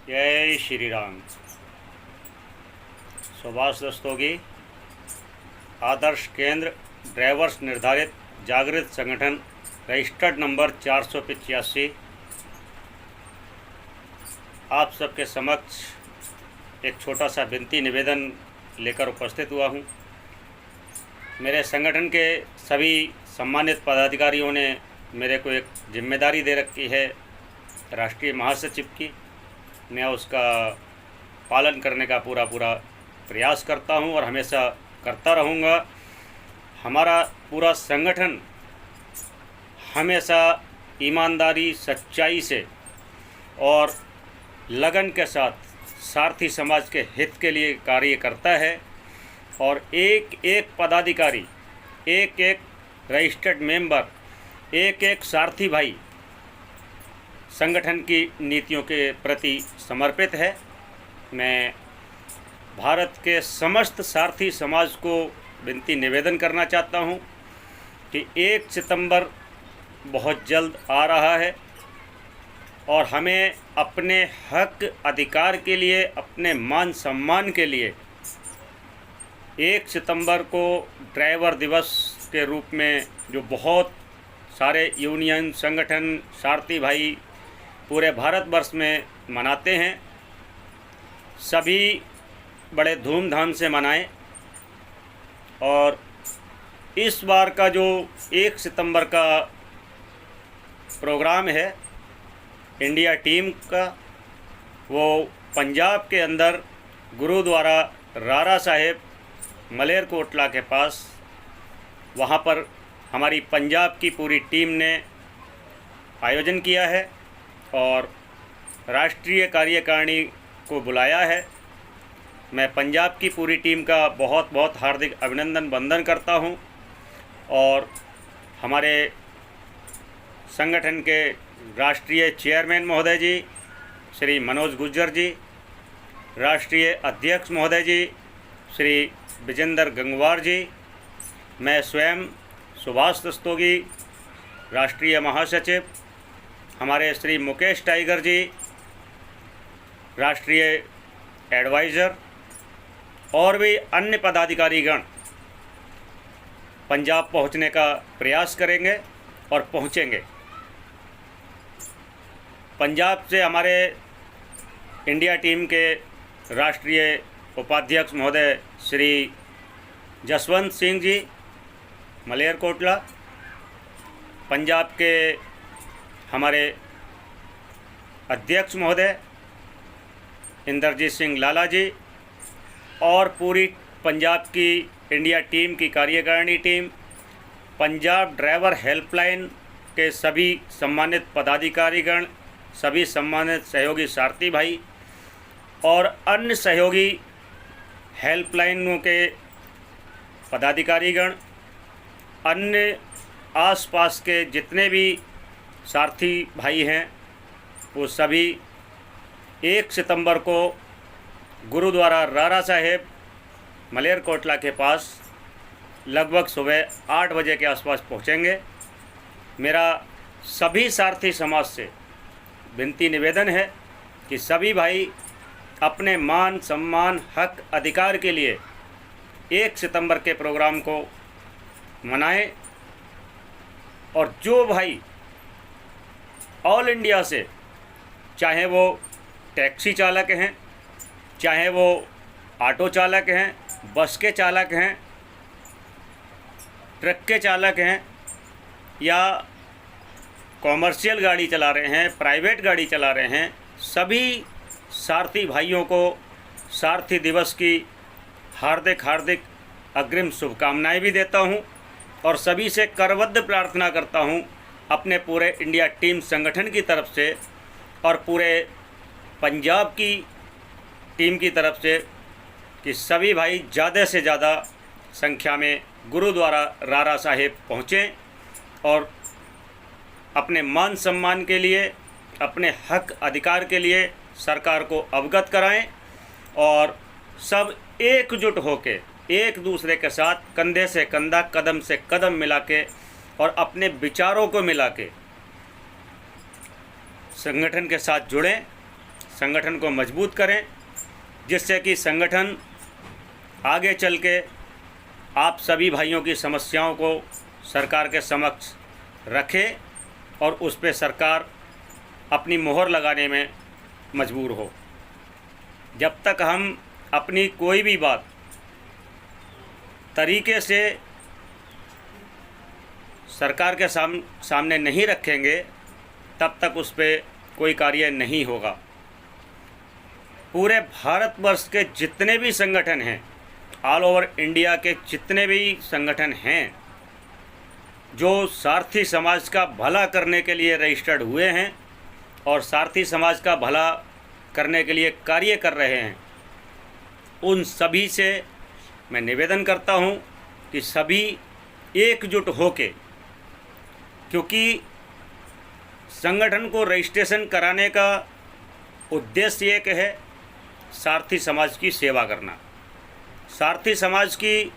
जय श्री राम। सुभाष रस्तोगी, आदर्श केंद्र, ड्राइवर्स निर्धारित जागृत संगठन, रजिस्टर्ड नंबर 485। आप सबके समक्ष एक छोटा सा विनती निवेदन लेकर उपस्थित हुआ हूँ। मेरे संगठन के सभी सम्मानित पदाधिकारियों ने मेरे को एक जिम्मेदारी दे रखी है राष्ट्रीय महासचिव की। मैं उसका पालन करने का पूरा प्रयास करता हूं और हमेशा करता रहूंगा। हमारा पूरा संगठन हमेशा ईमानदारी, सच्चाई से और लगन के साथ सारथी समाज के हित के लिए कार्य करता है और एक एक पदाधिकारी, एक एक रजिस्टर्ड मेंबर, एक एक सारथी भाई संगठन की नीतियों के प्रति समर्पित है। मैं भारत के समस्त सारथी समाज को विनती निवेदन करना चाहता हूं कि 1 सितंबर बहुत जल्द आ रहा है और हमें अपने हक अधिकार के लिए, अपने मान सम्मान के लिए 1 सितंबर को ड्राइवर दिवस के रूप में जो बहुत सारे यूनियन संगठन, सारथी भाई पूरे भारतवर्ष में मनाते हैं, सभी बड़े धूमधाम से मनाएं। और इस बार का जो 1 सितंबर का प्रोग्राम है इंडिया टीम का, वो पंजाब के अंदर गुरुद्वारा रारा साहेब मलेरकोटला के पास, वहाँ पर हमारी पंजाब की पूरी टीम ने आयोजन किया है और राष्ट्रीय कार्यकारिणी को बुलाया है। मैं पंजाब की पूरी टीम का बहुत हार्दिक अभिनंदन वंदन करता हूं और हमारे संगठन के राष्ट्रीय चेयरमैन महोदय जी श्री मनोज गुज्जर जी, राष्ट्रीय अध्यक्ष महोदय जी श्री विजेंद्र गंगवार जी, मैं स्वयं सुभाष रस्तोगी, राष्ट्रीय महासचिव, हमारे श्री मुकेश टाइगर जी, राष्ट्रीय एडवाइज़र और भी अन्य पदाधिकारीगण पंजाब पहुंचने का प्रयास करेंगे और पहुंचेंगे। पंजाब से हमारे इंडिया टीम के राष्ट्रीय उपाध्यक्ष महोदय श्री जसवंत सिंह जी मलेरकोटला, पंजाब के हमारे अध्यक्ष महोदय इंद्रजीत सिंह लाला जी और पूरी पंजाब की इंडिया टीम की कार्यकारिणी टीम, पंजाब ड्राइवर हेल्पलाइन के सभी सम्मानित पदाधिकारीगण, सभी सम्मानित सहयोगी सारथी भाई और अन्य सहयोगी हेल्पलाइनों के पदाधिकारीगण, अन्य आसपास के जितने भी सारथी भाई हैं, वो सभी 1 सितंबर को गुरुद्वारा रारा साहेब मलेरकोटला के पास लगभग सुबह 8 बजे के आसपास पहुंचेंगे। मेरा सभी सारथी समाज से विनती निवेदन है कि सभी भाई अपने मान सम्मान, हक अधिकार के लिए 1 सितंबर के प्रोग्राम को मनाएं और जो भाई ऑल इंडिया से, चाहे वो टैक्सी चालक हैं, चाहे वो ऑटो चालक हैं, बस के चालक हैं, ट्रक के चालक हैं या कॉमर्शियल गाड़ी चला रहे हैं, प्राइवेट गाड़ी चला रहे हैं, सभी सारथी भाइयों को सारथी दिवस की हार्दिक अग्रिम शुभकामनाएं भी देता हूं और सभी से करबद्ध प्रार्थना करता हूं अपने पूरे इंडिया टीम संगठन की तरफ से और पूरे पंजाब की टीम की तरफ से कि सभी भाई ज़्यादा से ज़्यादा संख्या में गुरुद्वारा रारा साहेब पहुँचें और अपने मान सम्मान के लिए, अपने हक अधिकार के लिए सरकार को अवगत कराएं और सब एकजुट होकर एक दूसरे के साथ कंधे से कंधा, कदम से कदम मिला के और अपने विचारों को मिला के संगठन के साथ जुड़ें, संगठन को मजबूत करें, जिससे कि संगठन आगे चल के आप सभी भाइयों की समस्याओं को सरकार के समक्ष रखे और उस पर सरकार अपनी मोहर लगाने में मजबूर हो। जब तक हम अपनी कोई भी बात तरीके से सरकार के सामने नहीं रखेंगे, तब तक उस पर कोई कार्य नहीं होगा। पूरे भारतवर्ष के जितने भी संगठन हैं, ऑल ओवर इंडिया के जितने भी संगठन हैं जो सारथी समाज का भला करने के लिए रजिस्टर्ड हुए हैं और सारथी समाज का भला करने के लिए कार्य कर रहे हैं, उन सभी से मैं निवेदन करता हूं कि सभी एकजुट होके, क्योंकि संगठन को रजिस्ट्रेशन कराने का उद्देश्य एक है सारथी समाज की सेवा करना, सारथी समाज की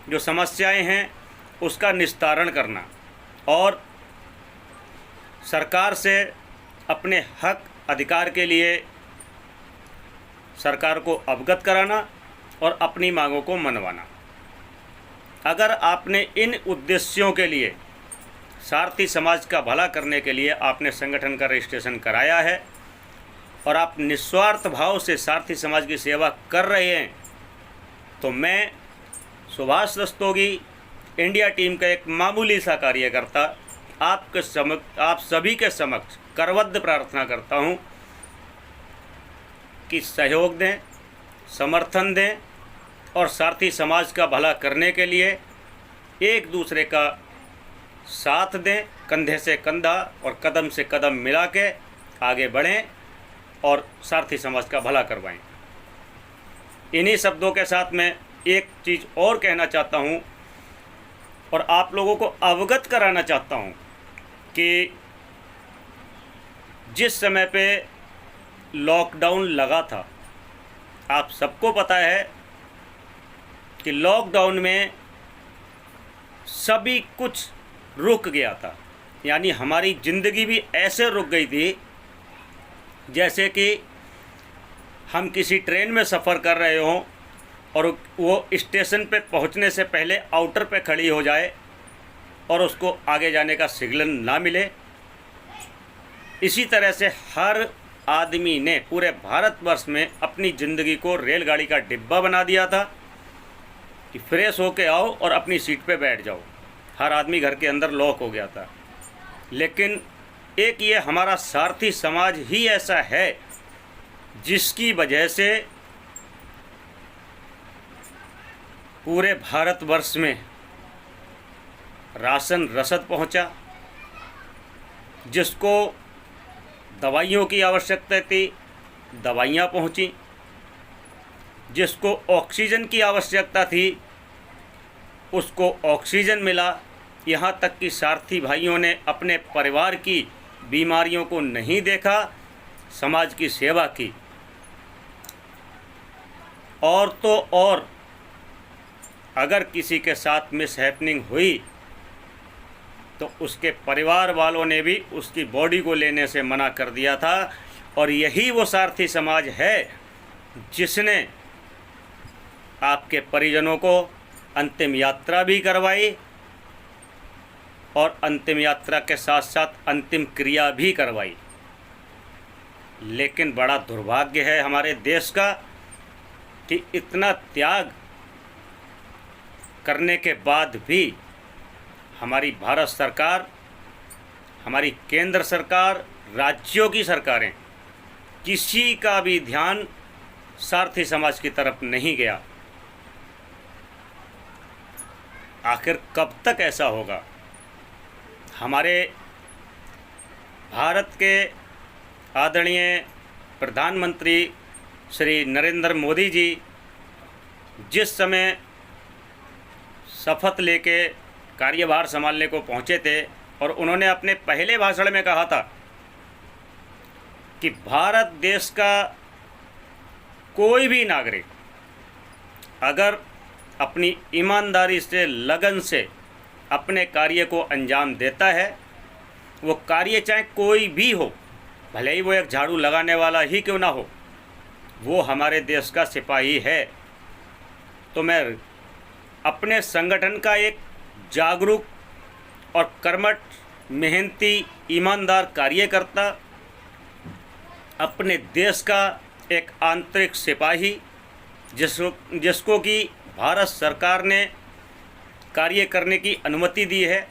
जो समस्याएं हैं उसका निस्तारण करना और सरकार से अपने हक अधिकार के लिए सरकार को अवगत कराना और अपनी मांगों को मनवाना। अगर आपने इन उद्देश्यों के लिए, सारथी समाज का भला करने के लिए आपने संगठन का रजिस्ट्रेशन कराया है और आप निस्वार्थ भाव से सारथी समाज की सेवा कर रहे हैं, तो मैं सुभाष रस्तोगी इंडिया टीम का एक मामूली सा कार्यकर्ता आप सभी के समक्ष करबद्ध प्रार्थना करता हूं कि सहयोग दें, समर्थन दें और सारथी समाज का भला करने के लिए एक दूसरे का साथ दें, कंधे से कंधा और कदम से कदम मिला के आगे बढ़ें और सारथी समाज का भला करवाएं। इन्हीं शब्दों के साथ मैं एक चीज़ और कहना चाहता हूं और आप लोगों को अवगत कराना चाहता हूं कि जिस समय पे लॉकडाउन लगा था, आप सबको पता है कि लॉकडाउन में सभी कुछ रुक गया था, यानी हमारी ज़िंदगी भी ऐसे रुक गई थी जैसे कि हम किसी ट्रेन में सफ़र कर रहे हों और वो स्टेशन पे पहुंचने से पहले आउटर पे खड़ी हो जाए और उसको आगे जाने का सिग्नल ना मिले। इसी तरह से हर आदमी ने पूरे भारतवर्ष में अपनी ज़िंदगी को रेलगाड़ी का डिब्बा बना दिया था कि फ्रेश होके आओ और अपनी सीट पे बैठ जाओ। हर आदमी घर के अंदर लॉक हो गया था। लेकिन एक ये हमारा सारथी समाज ही ऐसा है जिसकी वजह से पूरे भारतवर्ष में राशन रसद पहुंचा, जिसको दवाइयों की आवश्यकता थी दवाइयाँ पहुंची, जिसको ऑक्सीजन की आवश्यकता थी उसको ऑक्सीजन मिला। यहाँ तक कि सारथी भाइयों ने अपने परिवार की बीमारियों को नहीं देखा, समाज की सेवा की। और तो और अगर किसी के साथ मिसहैपनिंग हुई तो उसके परिवार वालों ने भी उसकी बॉडी को लेने से मना कर दिया था। और यही वो सारथी समाज है जिसने आपके परिजनों को अंतिम यात्रा भी करवाई और अंतिम यात्रा के साथ साथ अंतिम क्रिया भी करवाई। लेकिन बड़ा दुर्भाग्य है हमारे देश का कि इतना त्याग करने के बाद भी हमारी भारत सरकार, हमारी केंद्र सरकार, राज्यों की सरकारें, किसी का भी ध्यान सारथी समाज की तरफ नहीं गया। आखिर कब तक ऐसा होगा? हमारे भारत के आदरणीय प्रधानमंत्री श्री नरेंद्र मोदी जी जिस समय शपथ लेके कार्यभार संभालने को पहुंचे थे और उन्होंने अपने पहले भाषण में कहा था कि भारत देश का कोई भी नागरिक अगर अपनी ईमानदारी से, लगन से अपने कार्य को अंजाम देता है, वो कार्य चाहे कोई भी हो, भले ही वो एक झाड़ू लगाने वाला ही क्यों ना हो, वो हमारे देश का सिपाही है। तो मैं अपने संगठन का एक जागरूक और कर्मठ, मेहनती, ईमानदार कार्यकर्ता, अपने देश का एक आंतरिक सिपाही, जिसको कि भारत सरकार ने कार्य करने की अनुमति दी है।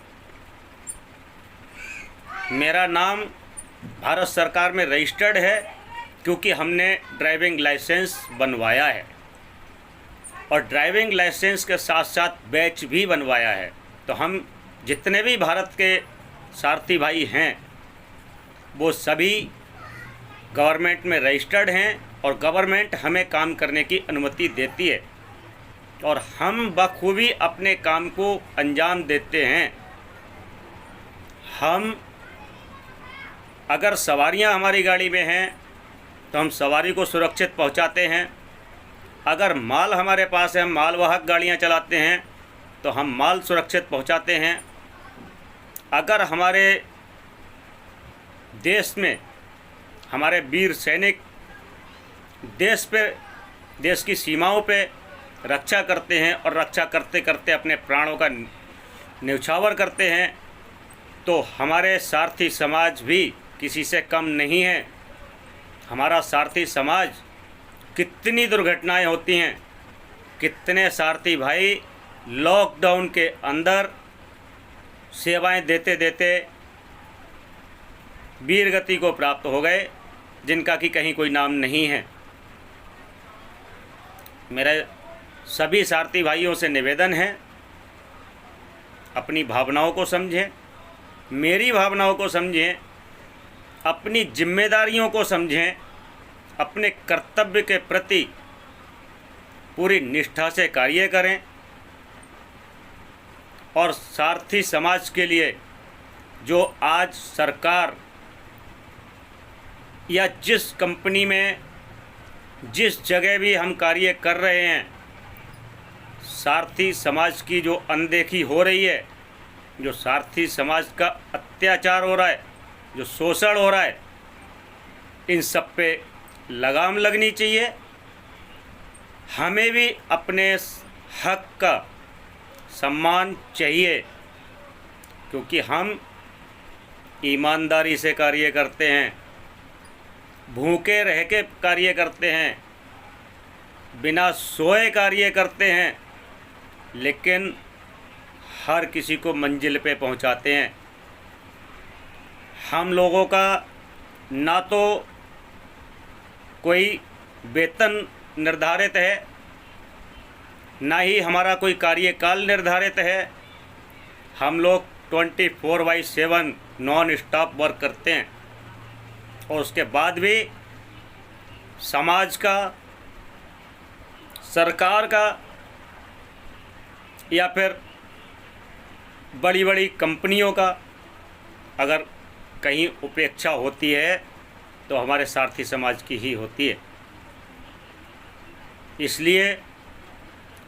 मेरा नाम भारत सरकार में रजिस्टर्ड है क्योंकि हमने ड्राइविंग लाइसेंस बनवाया है और ड्राइविंग लाइसेंस के साथ साथ बैच भी बनवाया है। तो हम जितने भी भारत के सारथी भाई हैं वो सभी गवर्नमेंट में रजिस्टर्ड हैं और गवर्नमेंट हमें काम करने की अनुमति देती है और हम बखूबी अपने काम को अंजाम देते हैं। हम अगर सवारियां हमारी गाड़ी में हैं तो हम सवारी को सुरक्षित पहुंचाते हैं। अगर माल हमारे पास है, हम मालवाहक गाड़ियां चलाते हैं तो हम माल सुरक्षित पहुंचाते हैं। अगर हमारे देश में हमारे वीर सैनिक देश की सीमाओं पे रक्षा करते हैं और रक्षा करते करते अपने प्राणों का न्यौछावर करते हैं, तो हमारे सारथी समाज भी किसी से कम नहीं है। हमारा सारथी समाज, कितनी दुर्घटनाएं होती हैं, कितने सारथी भाई लॉकडाउन के अंदर सेवाएं देते देते वीरगति को प्राप्त हो गए, जिनका कि कहीं कोई नाम नहीं है। मेरे सभी सारथी भाइयों से निवेदन है, अपनी भावनाओं को समझें, मेरी भावनाओं को समझें, अपनी जिम्मेदारियों को समझें, अपने कर्तव्य के प्रति पूरी निष्ठा से कार्य करें और सारथी समाज के लिए जो आज सरकार या जिस कंपनी में, जिस जगह भी हम कार्य कर रहे हैं, सारथी समाज की जो अनदेखी हो रही है, जो सारथी समाज का अत्याचार हो रहा है, जो शोषण हो रहा है, इन सब पे लगाम लगनी चाहिए। हमें भी अपने हक का सम्मान चाहिए क्योंकि हम ईमानदारी से कार्य करते हैं, भूखे रह के कार्य करते हैं, बिना सोए कार्य करते हैं, लेकिन हर किसी को मंजिल पे पहुंचाते हैं। हम लोगों का ना तो कोई वेतन निर्धारित है, ना ही हमारा कोई कार्यकाल निर्धारित है। हम लोग 24/7 नॉन स्टॉप वर्क करते हैं और उसके बाद भी समाज का, सरकार का या फिर बड़ी बड़ी कंपनियों का अगर कहीं उपेक्षा होती है तो हमारे सारथी समाज की ही होती है। इसलिए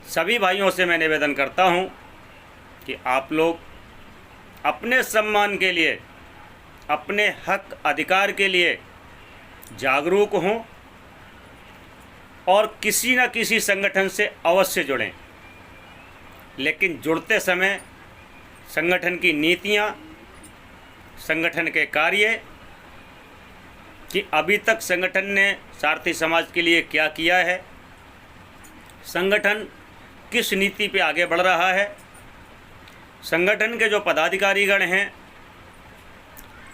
सभी भाइयों से मैं निवेदन करता हूं कि आप लोग अपने सम्मान के लिए, अपने हक अधिकार के लिए जागरूक हों और किसी न किसी संगठन से अवश्य जुड़ें। लेकिन जुड़ते समय संगठन की नीतियां, संगठन के कार्य, कि अभी तक संगठन ने सारथी समाज के लिए क्या किया है, संगठन किस नीति पे आगे बढ़ रहा है, संगठन के जो पदाधिकारीगण हैं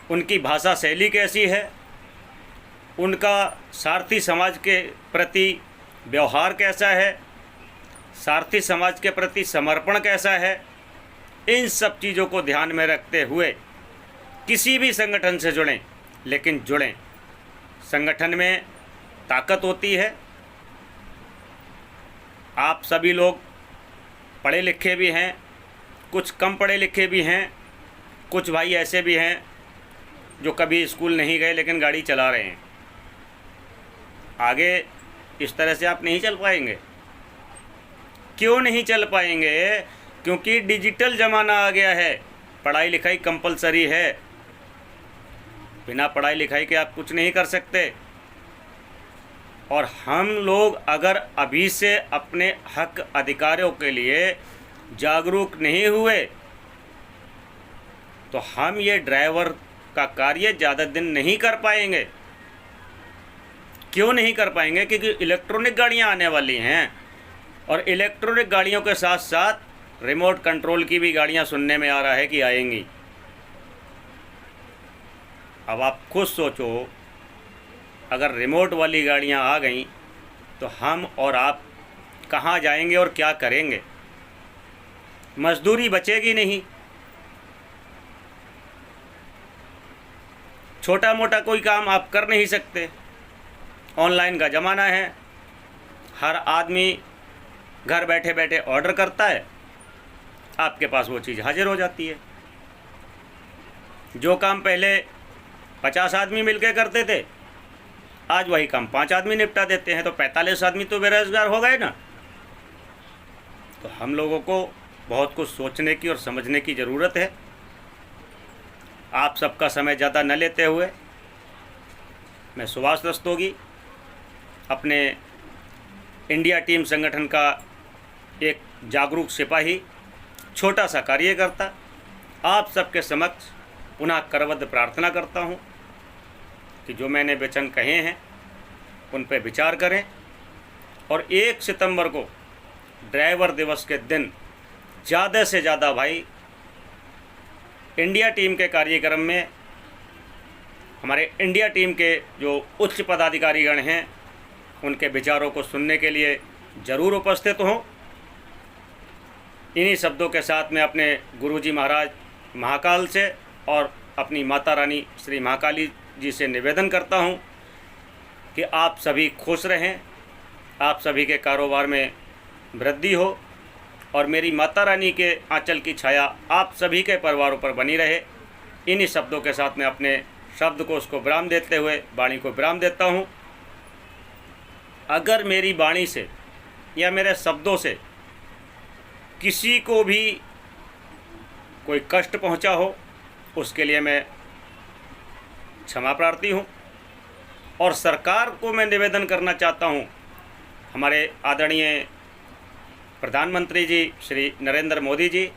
उनकी भाषा शैली कैसी है, उनका सारथी समाज के प्रति व्यवहार कैसा है, सारथी समाज के प्रति समर्पण कैसा है। इन सब चीज़ों को ध्यान में रखते हुए किसी भी संगठन से जुड़ें, लेकिन जुड़ें। संगठन में ताकत होती है। आप सभी लोग पढ़े लिखे भी हैं, कुछ कम पढ़े लिखे भी हैं, कुछ भाई ऐसे भी हैं जो कभी स्कूल नहीं गए लेकिन गाड़ी चला रहे हैं। आगे इस तरह से आप नहीं चल पाएंगे। क्यों नहीं चल पाएंगे? क्योंकि डिजिटल ज़माना आ गया है, पढ़ाई लिखाई कंपलसरी है। बिना पढ़ाई लिखाई के आप कुछ नहीं कर सकते। और हम लोग अगर अभी से अपने हक अधिकारों के लिए जागरूक नहीं हुए तो हम ये ड्राइवर का कार्य ज़्यादा दिन नहीं कर पाएंगे। क्यों नहीं कर पाएंगे? क्योंकि इलेक्ट्रॉनिक गाड़ियां आने वाली हैं और इलेक्ट्रॉनिक गाड़ियों के साथ साथ रिमोट कंट्रोल की भी गाड़ियां सुनने में आ रहा है कि आएंगी। अब आप खुद सोचो, अगर रिमोट वाली गाड़ियां आ गईं तो हम और आप कहाँ जाएंगे और क्या करेंगे? मजदूरी बचेगी नहीं। छोटा मोटा कोई काम आप कर नहीं सकते। ऑनलाइन का ज़माना है, हर आदमी घर बैठे बैठे ऑर्डर करता है, आपके पास वो चीज़ हाजिर हो जाती है। जो काम पहले 50 आदमी मिलकर करते थे, आज वही काम 5 आदमी निपटा देते हैं, तो 45 आदमी तो बेरोजगार हो गए ना। तो हम लोगों को बहुत कुछ सोचने की और समझने की ज़रूरत है। आप सबका समय ज़्यादा न लेते हुए मैं सुभाष रस्तोगी, अपने इंडिया टीम संगठन का एक जागरूक सिपाही, छोटा सा कार्यकर्ता, आप सबके समक्ष पुनः करबद्ध प्रार्थना करता हूं कि जो मैंने वचन कहे हैं उन पर विचार करें और 1 सितंबर को ड्राइवर दिवस के दिन ज़्यादा से ज़्यादा भाई इंडिया टीम के कार्यक्रम में हमारे इंडिया टीम के जो उच्च पदाधिकारीगण हैं उनके विचारों को सुनने के लिए ज़रूर उपस्थित हों। इन्हीं शब्दों के साथ मैं अपने गुरुजी महाराज महाकाल से और अपनी माता रानी श्री महाकाली जी से निवेदन करता हूं कि आप सभी खुश रहें, आप सभी के कारोबार में वृद्धि हो और मेरी माता रानी के आंचल की छाया आप सभी के परिवारों पर बनी रहे। इन्हीं शब्दों के साथ मैं अपने शब्द को उसको विराम देते हुए वाणी को विराम देता हूं। अगर मेरी वाणी से या मेरे शब्दों से किसी को भी कोई कष्ट पहुंचा हो, उसके लिए मैं क्षमा प्रार्थी हूं। और सरकार को मैं निवेदन करना चाहता हूं, हमारे आदरणीय प्रधानमंत्री जी श्री नरेंद्र मोदी जी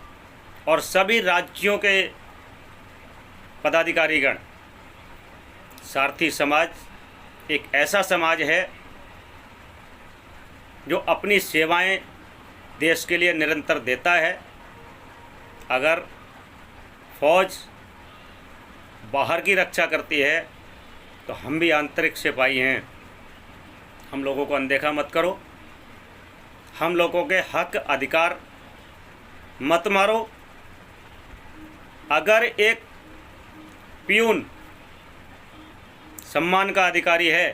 और सभी राज्यों के पदाधिकारीगण, सारथी समाज एक ऐसा समाज है जो अपनी सेवाएं देश के लिए निरंतर देता है। अगर फौज बाहर की रक्षा करती है तो हम भी आंतरिक सिपाही हैं। हम लोगों को अनदेखा मत करो, हम लोगों के हक अधिकार मत मारो। अगर एक पियून सम्मान का अधिकारी है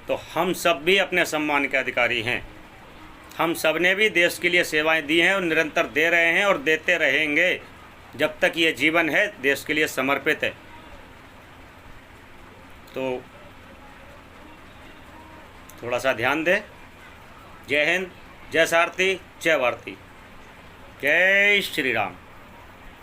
तो हम सब भी अपने सम्मान के अधिकारी हैं। हम सब ने भी देश के लिए सेवाएं दी हैं और निरंतर दे रहे हैं और देते रहेंगे जब तक ये जीवन है, देश के लिए समर्पित है। तो थोड़ा सा ध्यान दें। जय हिंद, जय सारथी, जय भारती, जय श्री राम।